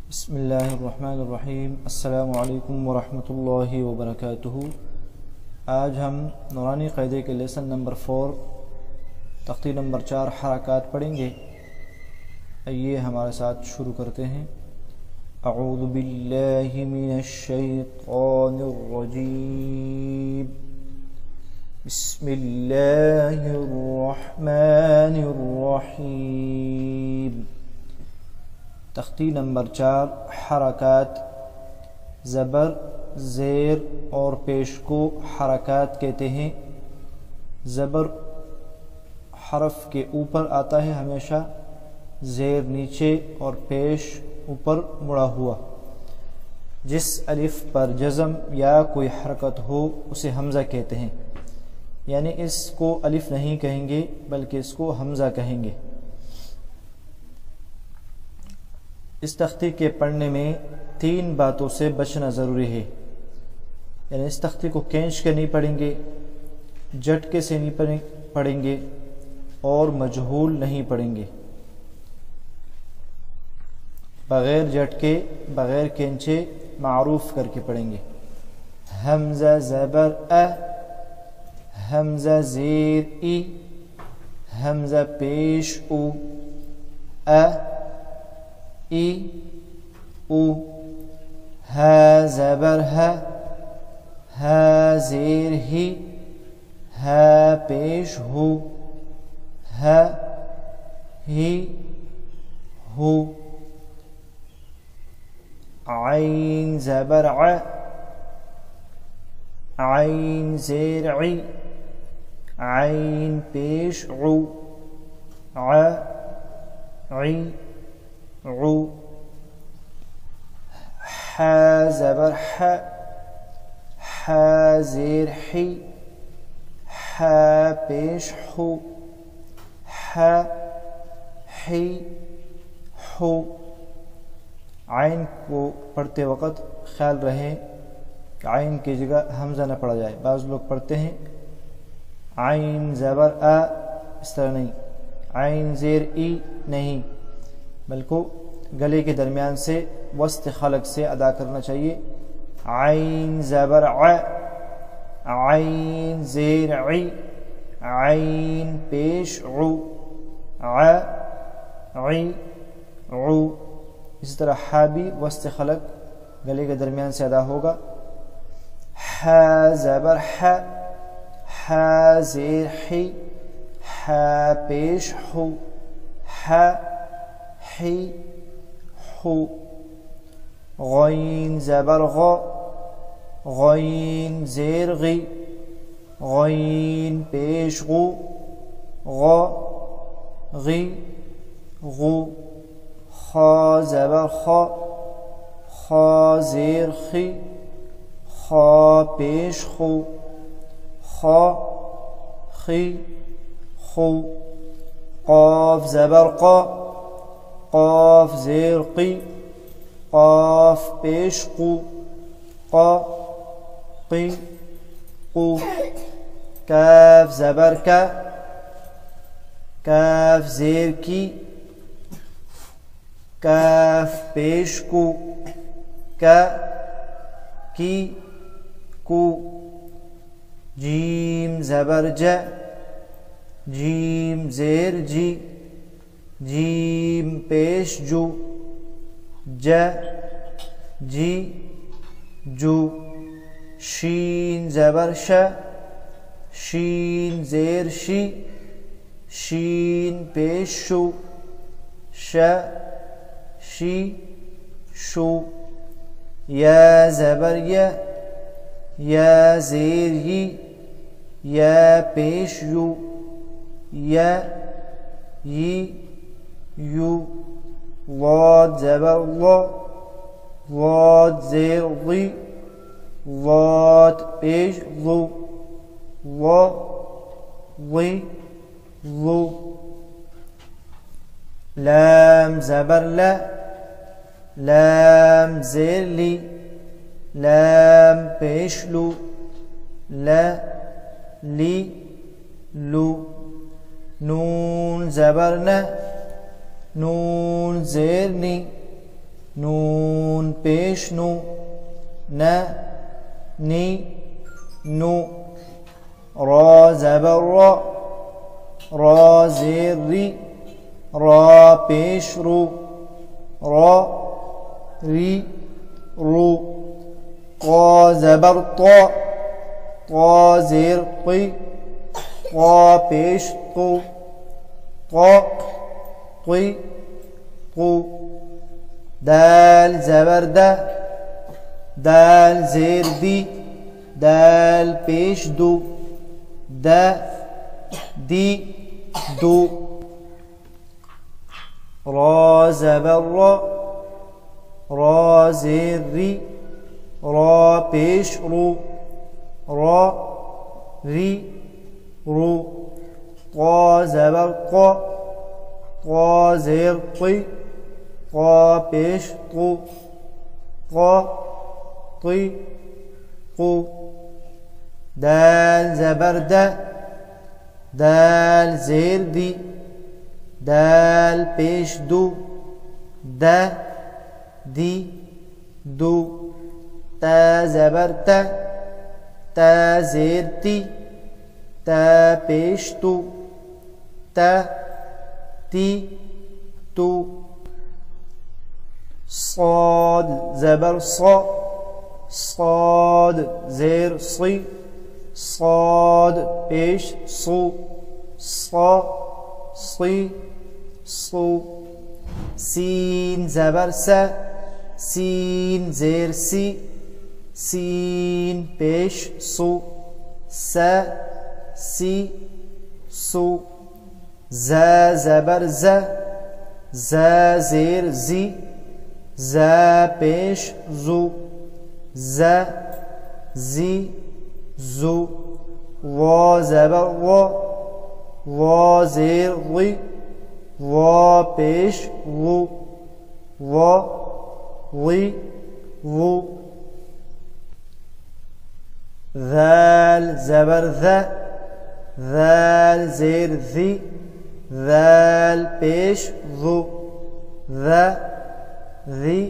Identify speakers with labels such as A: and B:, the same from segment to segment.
A: بسم اللہ الرحمن الرحیم۔ السلام علیکم ورحمۃ اللہ وبرکاتہ۔ آج ہم نورانی قاعدے کے لیسن نمبر 4 تختی نمبر 4 حرکات پڑھیں گے۔ آئیے ہمارے ساتھ شروع کرتے ہیں۔ اعوذ باللہ من الشیطان الرجیم، بسم اللہ الرحمن الرحیم۔ تختی نمبر 4 حرکات، زبر، زیر اور پیش کو حرکات کہتے ہیں۔ زبر حرف کے اوپر آتا ہے ہمیشہ، زیر نیچے اور پیش اوپر مڑا ہوا۔ جس الف پر جزم یا کوئی حرکت ہو اسے حمزہ کہتے ہیں، یعنی اس کو الف نہیں کہیں گے بلکہ اس کو حمزہ کہیں گے۔ اس تختی کے پڑھنے میں 3 باتوں سے بچنا ضروری ہے، یعنی اس تختی کو کھینچ کے نہیں پڑھیں گے، جھٹکے سے نہیں پڑھیں گے اور مجہول نہیں پڑھیں گے۔ بغیر جھٹکے بغیر کھینچے معروف کر کے پڑھیں گے۔ حمزہ زبر ا، حمزہ زیر ای، حمزہ پیش او، ا ای او، ہا زبر ہ، ہا زیر ہی، ہا پیش ہو، ہا ہی ہو۔ عین زبر ع، عین زیر عی، عین پیش عو، ع عی عو۔ حا زبر ح، حا زیر حی، حا پیش حو، حا حی حو۔ عین کو پڑھتے وقت خیال رہے کہ عین کی جگہ حمزہ نہ پڑھا جائے۔ بعض لوگ پڑھتے ہیں عین زبر ا، اس طرح نہیں، عین زیر ای نہیں، بلکہ گلے کے درمیان سے وسط خلق سے ادا کرنا چاہیے۔ عین زبر ع، عین زیر عی، عین پیش عو، ع عی عو۔ اسی طرح حا بھی وسط خلق گلے کے درمیان سے ادا ہوگا۔ حا زبر ح، حا زیر حی، حا پیش حو، حا حی حو۔ غین زبر غ، غین زیر غی، غین پیش غو، غ غی غو۔ خا زبر خ، خا زیر خی، خا پیش خو، خا خی خو۔ قاف زبر قا، قاف زیر قی، قاف پیش قو، قا قی قو۔ کاف زبر کا، کاف زیر کی، کاف پیش کو، کا کی کو۔ جیم زبر ج، جیم زیر جی، جیم پیش جو، ج جی جو۔ شین زبر ش، شین زیر شی، شین پیش شو، ش شی شو۔ یا زبر یا، یا زیر یی، یا پیش یو، یا یی یو۔ ضاد زبر ضا، ضاد زیر ضی، ضاد پیش ضو، ضا ضی ضو۔ لام زبر لا، لام زیر لی، لام پیش لو، لا لی لو۔ نون زبر ن، نون زیر نی، نون پیش نو، ن نی نو، را زبر را، را زیر ری، را پیش رو، را ری رو، قا زبر طا، طا زیر قی، قا پیش قو، قا قی قو، دال زبر دا، دال زیر دی، دال پیش دو، دا دی دو، را زبر را، را زیر ری، را پیش رو، را ری رو، قا زبر قا، قا زیر قی، قا پیش قو، قا قی قو، دال زبر دا، دال زیر دی، دال پیش دو، دا دی دو، تا زبر تا، تا زیر تی، تا پیش تو، تا تی تو، صاد زبر صا، صاد زیر صی، صاد پیش صو، صا صی صو، سین زبر سا، سین زیر سی، سین پیش سو، سا سی سو، زا زبر زا، زا زیر زی، زا پیش زو، زا زی زو، وا زبر وا، وا زیر وی، وا پیش وو، وا وی وو، ذال زبر ذا، ذال زیر ذی، ذال پیش ذو، ذا ذی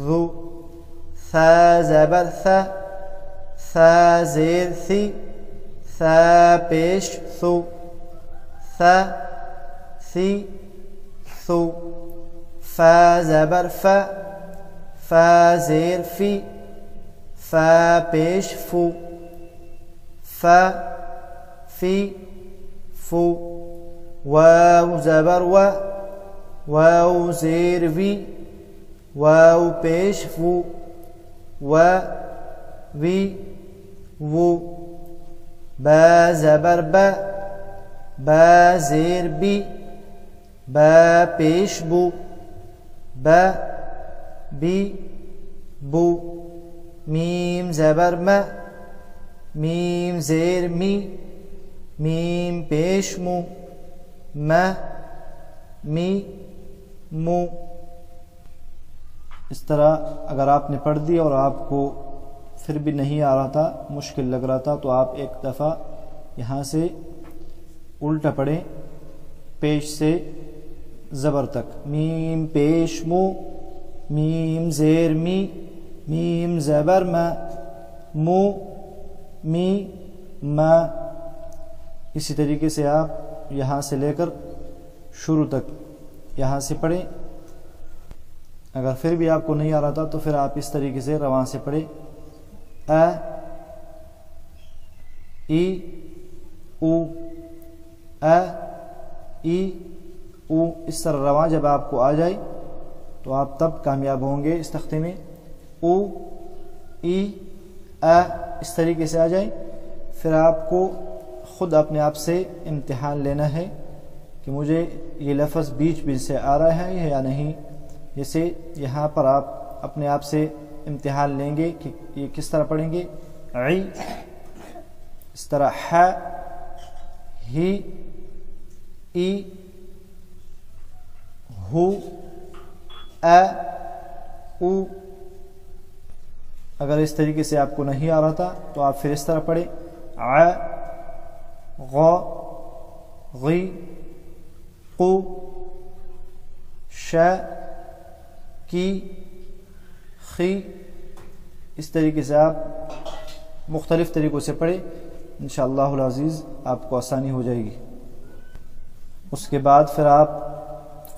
A: ذو، ثا زبر ثا، ثا زیر ثی، ثا پیش ثو، ثا ثی ثو، فا زبر فا، فا زیر فی، فا پیش فو، فا فی فو، واو زبر وا، واو زیر وی، واو پیش فو، وا وی وو، با زبر با، با زیر بی، با پیش بو، با بی بو، میم زبر ما، میم زیر می، میم پیش مو، ما می مو۔ اس طرح اگر آپ نے پڑھ دی اور آپ کو پھر بھی نہیں آ رہا تھا، مشکل لگ رہا تھا، تو آپ ایک دفعہ یہاں سے الٹا پڑھیں، پیش سے زبر تک، میم پیش مو، میم زیر می، میم زبر ما، مو می ما۔ اسی طریقے سے آپ یہاں سے لے کر شروع تک یہاں سے پڑھیں۔ اگر پھر بھی آپ کو نہیں آ رہا تھا تو پھر آپ اس طریقے سے رواں سے پڑھیں، ا ای او، ا ای او، اس طرح رواں جب آپ کو آ جائے تو آپ تب کامیاب ہوں گے اس تختے میں۔ او ای ا اس طریقے سے آ جائے، پھر آپ کو خود اپنے آپ سے امتحان لینا ہے کہ مجھے یہ لفظ بیچ بیچ سے آ رہا ہے یا نہیں۔ جیسے یہاں پر آپ اپنے آپ سے امتحان لیں گے کہ یہ کس طرح پڑھیں گے، عی، اس طرح ح، ہی، ای، ہو، ا، او۔ اگر اس طریقے سے آپ کو نہیں آ رہا تھا تو آپ پھر اس طرح پڑھیں، ع، غ، غی، قو، ش، کی، خی، اس طریقے سے آپ مختلف طریقوں سے پڑھیں، انشاءاللہ العزیز آپ کو آسانی ہو جائے گی۔ اس کے بعد پھر آپ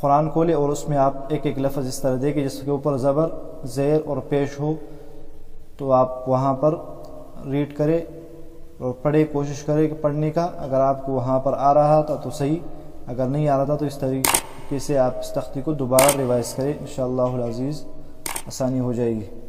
A: قرآن کھولیں اور اس میں آپ ایک ایک لفظ اس طرح دیکھیں جس کے اوپر زبر، زیر اور پیش ہو، تو آپ وہاں پر ریڈ کریں اور پڑھے، کوشش کریں کہ پڑھنے کا، اگر آپ کو وہاں پر آ رہا تھا تو صحیح، اگر نہیں آ رہا تھا تو اس طریقے سے آپ اس تختی کو دوبارہ ریوائز کریں، انشاءاللہ العزیز آسانی ہو جائے گی۔